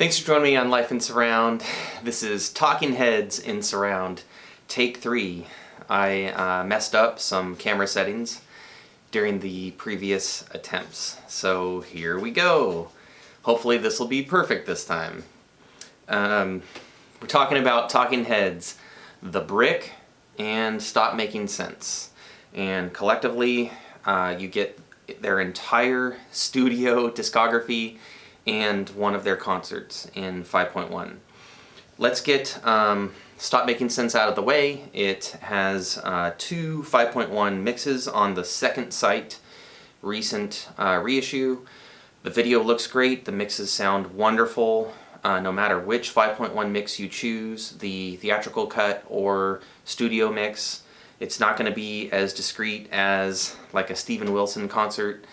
Thanks for joining me on Life in Surround. This is Talking Heads in Surround, take 3. I messed up some camera settings during the previous attempts, so here we go. Hopefully this will be perfect this time. We're talking about Talking Heads, The Brick, and Stop Making Sense. And collectively, you get their entire studio discography and one of their concerts in 5.1. Let's get Stop Making Sense out of the way. It has 2 5.1 mixes on the second site, recent reissue. The video looks great, the mixes sound wonderful, no matter which 5.1 mix you choose, the theatrical cut or studio mix. It's not going to be as discreet as like a Steven Wilson concert,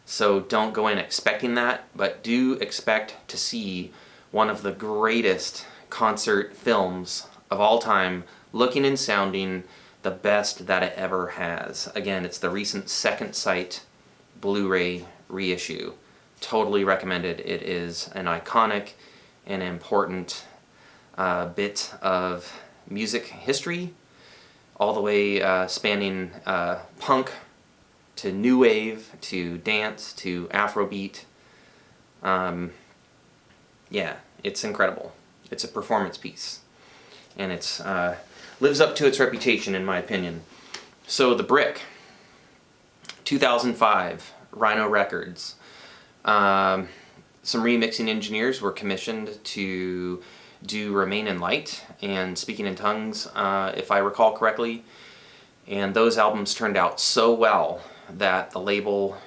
so don't go in expecting that, but do expect to see one of the greatest concert films of all time, looking and sounding the best that it ever has. Again, it's the recent Second Sight Blu-ray reissue. Totally recommended. It is an iconic and important bit of music history, all the way spanning punk to new wave, to dance, to Afrobeat. Yeah, it's incredible. It's a performance piece, and it's lives up to its reputation, in my opinion. So The Brick, 2005, Rhino Records. Some remixing engineers were commissioned to do Remain in Light and Speaking in Tongues, if I recall correctly, and those albums turned out so well that the label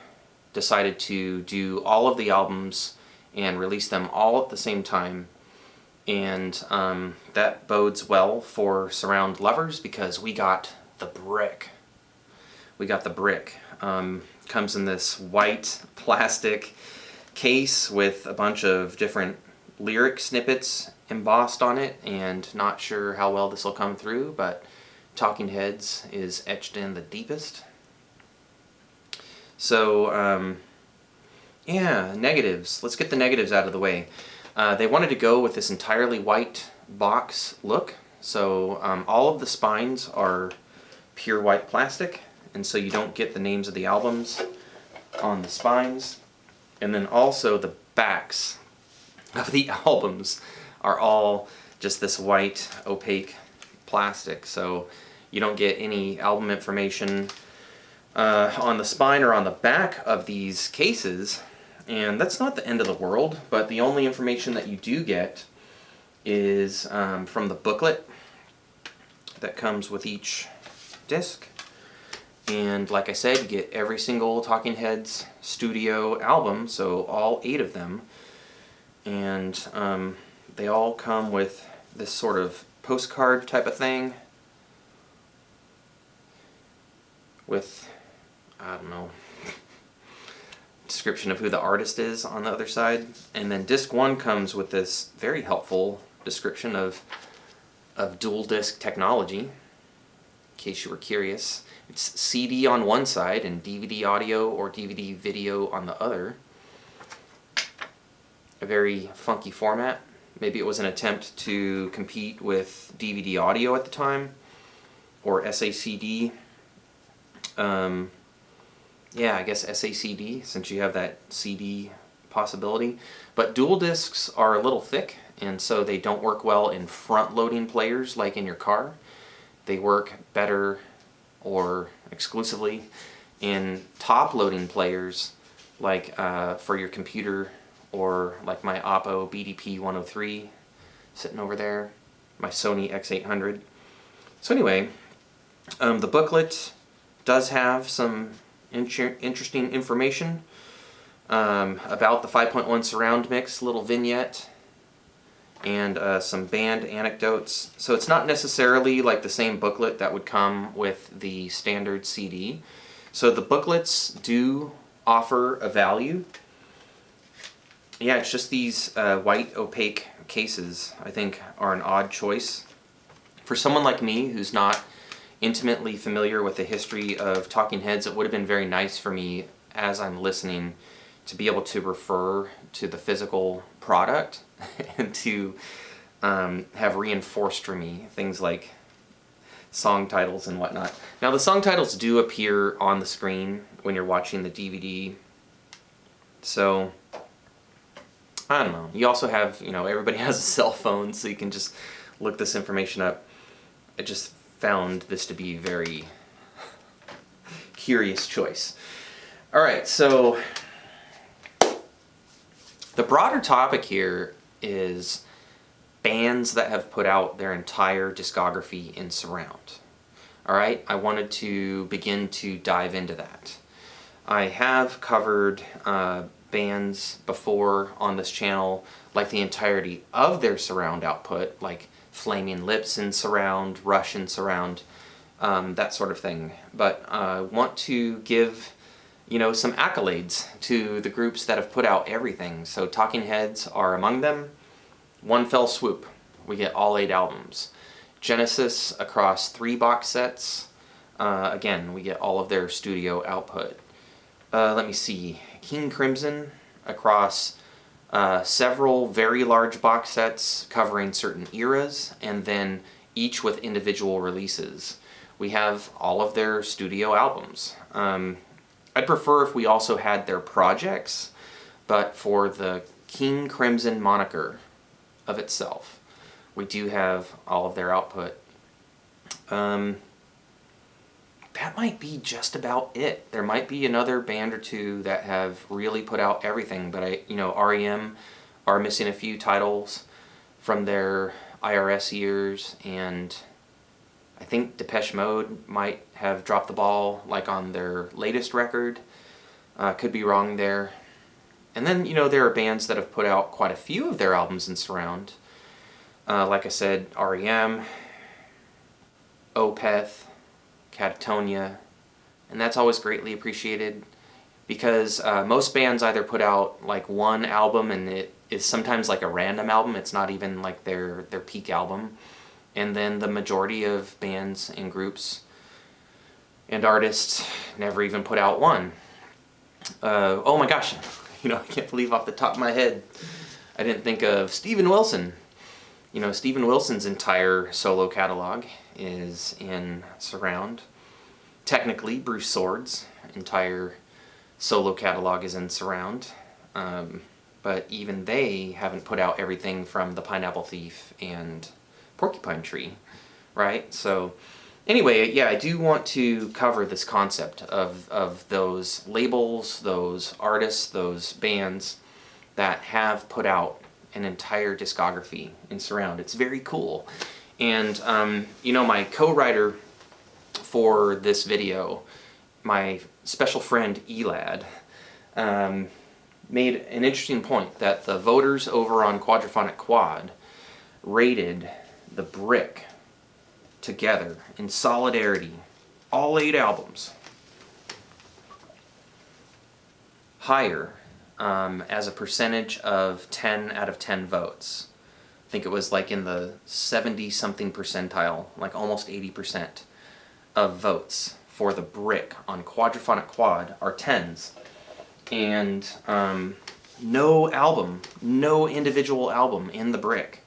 decided to do all of the albums and release them all at the same time. And that bodes well for surround lovers because we got The Brick. We got The Brick. Comes in this white plastic case with a bunch of different lyric snippets embossed on it, and not sure how well this will come through, but Talking Heads is etched in the deepest. So, yeah, negatives. Let's get the negatives out of the way. They wanted to go with this entirely white box look, so all of the spines are pure white plastic, and so you don't get the names of the albums on the spines. And then also the backs of the albums are all just this white, opaque plastic, so you don't get any album information on the spine or on the back of these cases. And that's not the end of the world, but the only information that you do get is from the booklet that comes with each disc. And like I said, you get every single Talking Heads studio album, so all 8 of them. And they all come with this sort of postcard type of thing with, I don't know, description of who the artist is on the other side. And then disc 1 comes with this very helpful description of dual disc technology, in case you were curious. It's CD on one side and DVD audio or DVD video on the other. A very funky format. Maybe it was an attempt to compete with DVD audio at the time, or SACD. Yeah, I guess SACD, since you have that CD possibility. But dual discs are a little thick, and so they don't work well in front-loading players like in your car. They work better or exclusively in top-loading players like for your computer, or like my Oppo BDP 103 sitting over there, my Sony X800. So anyway, the booklet does have some interesting information about the 5.1 surround mix, little vignette, and some band anecdotes. So it's not necessarily like the same booklet that would come with the standard CD. So the booklets do offer a value. Yeah, it's just these white opaque cases, I think, are an odd choice. For someone like me who's not intimately familiar with the history of Talking Heads, it would have been very nice for me, as I'm listening, to be able to refer to the physical product and to have reinforced for me things like song titles and whatnot. Now the song titles do appear on the screen when you're watching the DVD, so I don't know. You also have, everybody has a cell phone, so you can just look this information up. I just found this to be a very curious choice. Alright, so the broader topic here is bands that have put out their entire discography in surround. Alright, I wanted to begin to dive into that. I have covered bands before on this channel, like the entirety of their surround output, like Flaming Lips in surround, Rush in surround, that sort of thing. But I want to give some accolades to the groups that have put out everything. So Talking Heads are among them. One fell swoop, we get all 8 albums. Genesis across 3 box sets. Again, we get all of their studio output. Let me see. King Crimson across several very large box sets covering certain eras, and then each with individual releases. We have all of their studio albums. I'd prefer if we also had their projects, but for the King Crimson moniker of itself, we do have all of their output. That might be just about it. There might be another band or two that have really put out everything, but REM are missing a few titles from their IRS years, and I think Depeche Mode might have dropped the ball, like on their latest record. Could be wrong there. And then, there are bands that have put out quite a few of their albums in surround. Like I said, REM, Opeth, Catatonia, and that's always greatly appreciated, because most bands either put out like one album, and it is sometimes like a random album. It's not even like their peak album. And then the majority of bands and groups and artists never even put out one. Oh my gosh, I can't believe off the top of my head I didn't think of Steven Wilson. Steven Wilson's entire solo catalog is in surround. Technically, Bruce Sword's entire solo catalog is in surround. But even they haven't put out everything from The Pineapple Thief and Porcupine Tree, right? So anyway, yeah, I do want to cover this concept of those labels, those artists, those bands that have put out an entire discography in surround. It's very cool. And my co-writer for this video, my special friend Elad, made an interesting point that the voters over on Quadraphonic Quad rated the Brick together in solidarity, all 8 albums, higher as a percentage of 10 out of 10 votes. I think it was like in the 70-something percentile, like almost 80% of votes for the Brick on Quadraphonic Quad are 10s. And no individual album in the Brick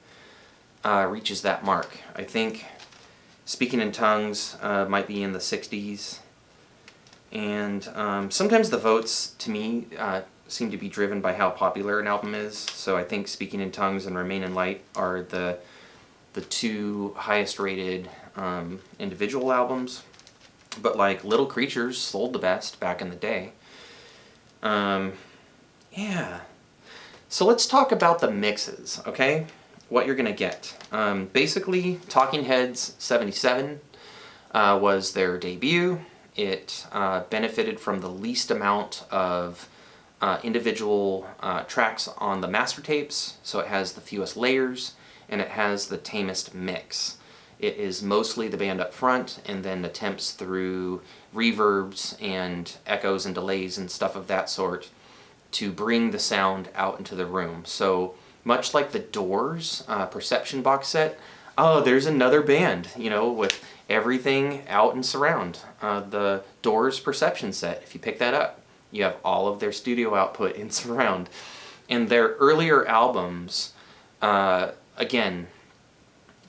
reaches that mark. I think Speaking in Tongues might be in the 60s. And sometimes the votes, to me, seem to be driven by how popular an album is. So I think Speaking in Tongues and Remain in Light are the 2 highest rated individual albums. But like Little Creatures sold the best back in the day. Yeah. So let's talk about the mixes, okay? What you're gonna get. Basically, Talking Heads 77 was their debut. It benefited from the least amount of individual tracks on the master tapes, so it has the fewest layers, and it has the tamest mix. It is mostly the band up front, and then attempts through reverbs and echoes and delays and stuff of that sort to bring the sound out into the room. So much like the Doors Perception box set, oh, there's another band, with everything out in surround. The Doors Perception set, if you pick that up, You have all of their studio output in surround. And their earlier albums, again,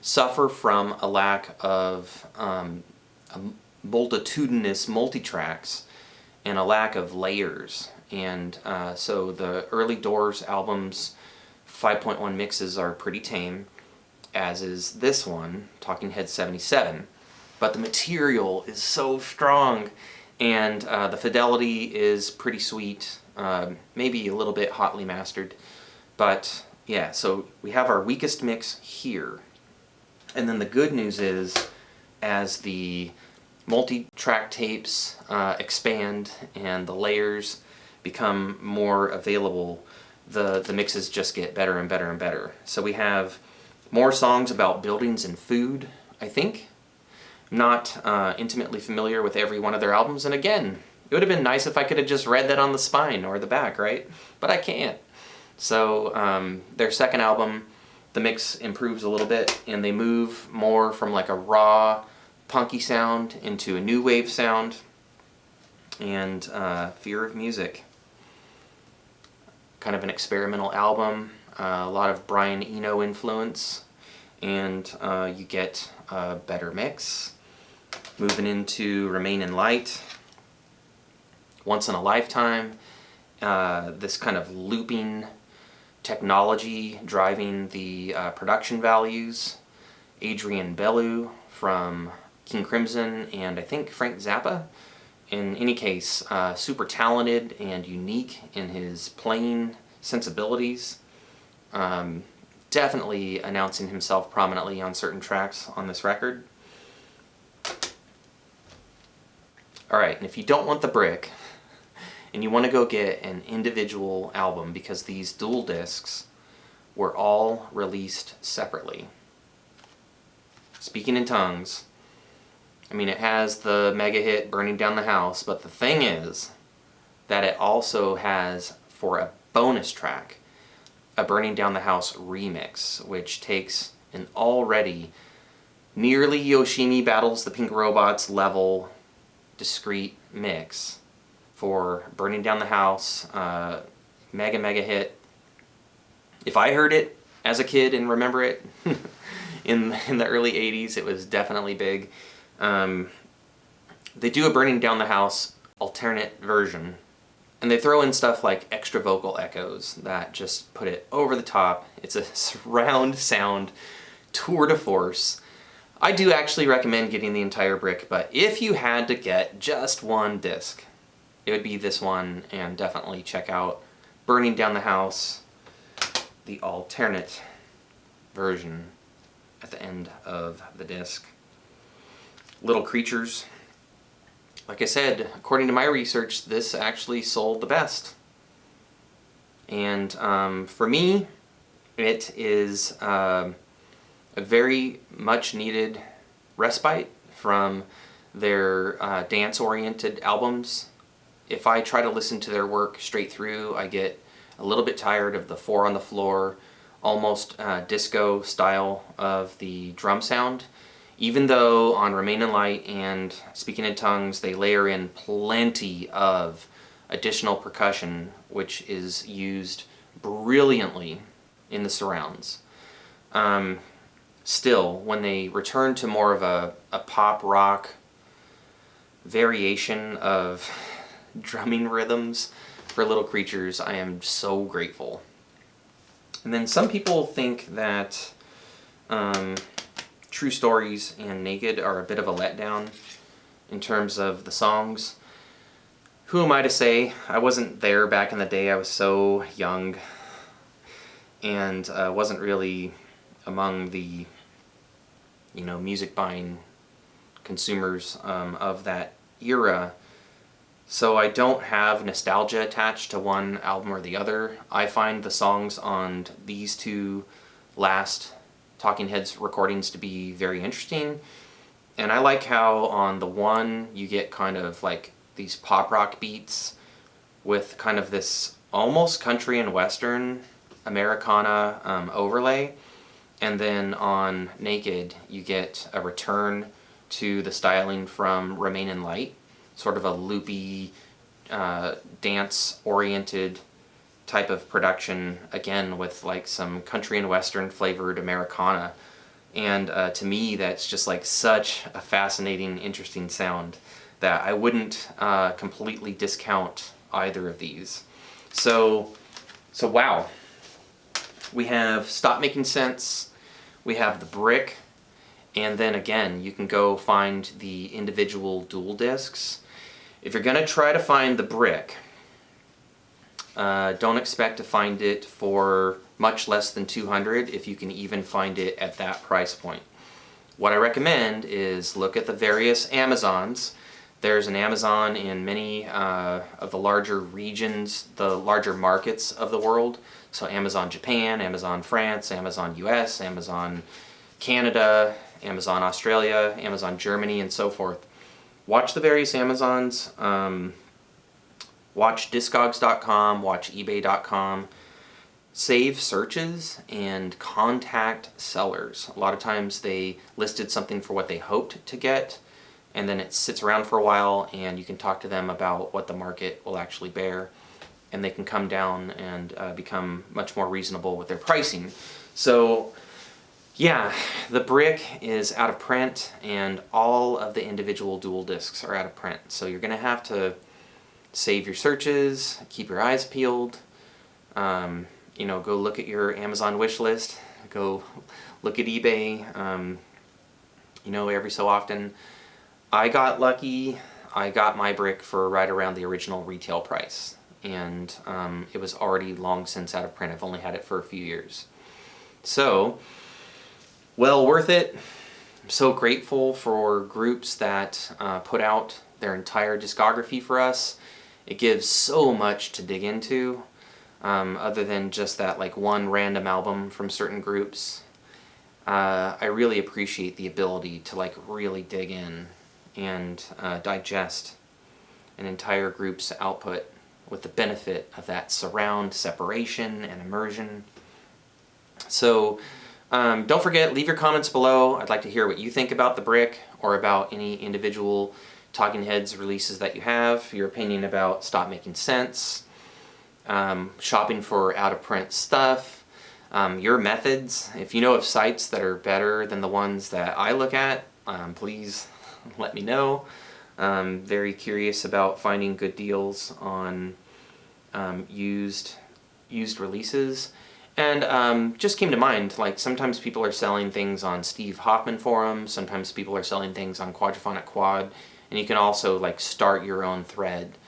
suffer from a lack of multitudinous multitracks and a lack of layers. And so the early Doors albums 5.1 mixes are pretty tame, as is this one, Talking Heads 77. But the material is so strong, and the fidelity is pretty sweet, maybe a little bit hotly mastered. But yeah, so we have our weakest mix here. And then the good news is, as the multi-track tapes expand and the layers become more available, the mixes just get better and better and better. So we have more songs about buildings and food, I think. I'm not intimately familiar with every one of their albums, and again, it would have been nice if I could have just read that on the spine or the back, right? But I can't. So their second album, the mix improves a little bit, and they move more from like a raw, punky sound into a new wave sound, and Fear of Music. Kind of an experimental album, a lot of Brian Eno influence, and you get a better mix. Moving into Remain in Light, Once in a Lifetime, this kind of looping technology driving the production values. Adrian Belew from King Crimson and I think Frank Zappa. In any case, super talented and unique in his playing sensibilities. Definitely announcing himself prominently on certain tracks on this record. Alright, and if you don't want the brick, and you want to go get an individual album, because these dual discs were all released separately. Speaking in Tongues, I mean, it has the mega hit Burning Down the House, but the thing is that it also has, for a bonus track, a Burning Down the House remix, which takes an already nearly Yoshimi Battles the Pink Robots level discrete mix for Burning Down the House, mega hit. If I heard it as a kid and remember it in the early 80s, it was definitely big. They do a Burning Down the House alternate version, and they throw in stuff like extra vocal echoes that just put it over the top. It's a surround sound tour de force. I do actually recommend getting the entire brick, but if you had to get just one disc, it would be this one, and definitely check out Burning Down the House, the alternate version at the end of the disc. Little Creatures. Like I said, according to my research, this actually sold the best. And for me, it is a very much needed respite from their dance-oriented albums. If I try to listen to their work straight through, I get a little bit tired of the four on the floor, almost disco style of the drum sound. Even though on Remain in Light and Speaking in Tongues, they layer in plenty of additional percussion, which is used brilliantly in the surrounds. Still, when they return to more of a pop rock variation of drumming rhythms for Little Creatures, I am so grateful. And then some people think that True Stories and Naked are a bit of a letdown in terms of the songs. Who am I to say? I wasn't there back in the day. I was so young and wasn't really among the music buying consumers of that era. So I don't have nostalgia attached to one album or the other. I find the songs on these two last Talking Heads recordings to be very interesting. And I like how on the one you get kind of like these pop rock beats with kind of this almost country and western Americana overlay. And then on Naked you get a return to the styling from Remain in Light, sort of a loopy dance-oriented type of production, again with like some country and western flavored Americana. And to me, that's just like such a fascinating, interesting sound that I wouldn't completely discount either of these. So wow. We have Stop Making Sense, we have the Brick, and then again, you can go find the individual dual discs. If you're going to try to find the Brick, don't expect to find it for much less than $200 if you can even find it at that price point. What I recommend is look at the various Amazons. There's an Amazon in many of the larger regions, the larger markets of the world. So Amazon Japan, Amazon France, Amazon US, Amazon Canada, Amazon Australia, Amazon Germany, and so forth. Watch the various Amazons. Watch Discogs.com, watch eBay.com. Save searches and contact sellers. A lot of times they listed something for what they hoped to get, and then it sits around for a while, and you can talk to them about what the market will actually bear, and they can come down and become much more reasonable with their pricing. So yeah, the Brick is out of print, and all of the individual dual discs are out of print. So you're going to have to save your searches, keep your eyes peeled, you know, go look at your Amazon wish list, go look at eBay, you know, every so often. I got lucky. I got my Brick for right around the original retail price, and it was already long since out of print. I've only had it for a few years. So, well worth it. I'm so grateful for groups that put out their entire discography for us. It gives so much to dig into, other than just that like one random album from certain groups. I really appreciate the ability to like really dig in and digest an entire group's output with the benefit of that surround separation and immersion. So don't forget, leave your comments below. I'd like to hear what you think about the Brick or about any individual Talking Heads releases that you have, your opinion about Stop Making Sense, shopping for out-of-print stuff, your methods. If you know of sites that are better than the ones that I look at, please let me know. I'm very curious about finding good deals on used releases. And just came to mind, like sometimes people are selling things on Steve Hoffman forums, sometimes people are selling things on Quadraphonic Quad, and you can also like start your own thread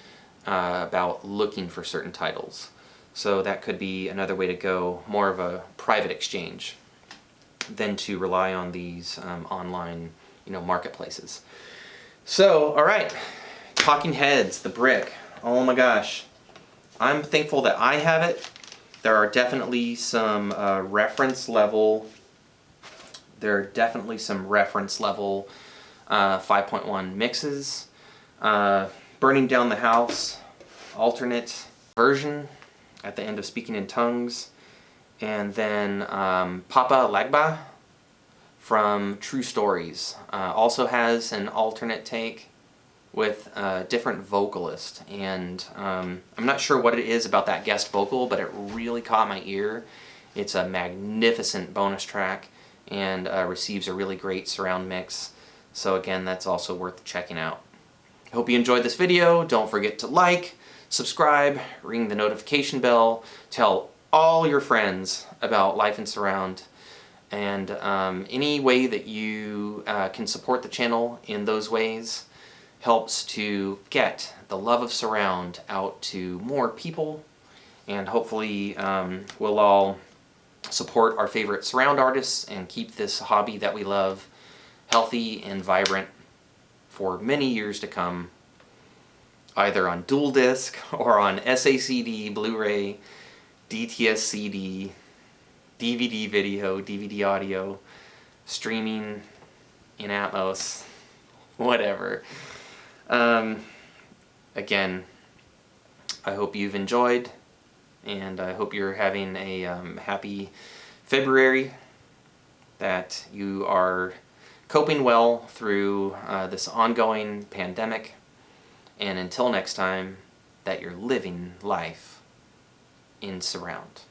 about looking for certain titles. So that could be another way to go, more of a private exchange than to rely on these online, you know, marketplaces. So, all right, Talking Heads, the Brick. Oh my gosh, I'm thankful that I have it. There are definitely some reference level 5.1 mixes. Burning Down the House, alternate version at the end of Speaking in Tongues. And then Papa Legba from True Stories also has an alternate take with a different vocalist, and I'm not sure what it is about that guest vocal, but it really caught my ear. It's a magnificent bonus track and receives a really great surround mix, so again, that's also worth checking out. I hope you enjoyed this video. Don't forget to like, subscribe, ring the notification bell, tell all your friends about Life in Surround, and any way that you can support the channel in those ways helps to get the love of surround out to more people, and hopefully we'll all support our favorite surround artists and keep this hobby that we love healthy and vibrant for many years to come, either on dual disc or on SACD, Blu-ray, DTS CD, DVD video, DVD audio, streaming in Atmos, whatever. Again, I hope you've enjoyed, and I hope you're having a happy February, that you are coping well through this ongoing pandemic, and until next time, that you're living life in surround.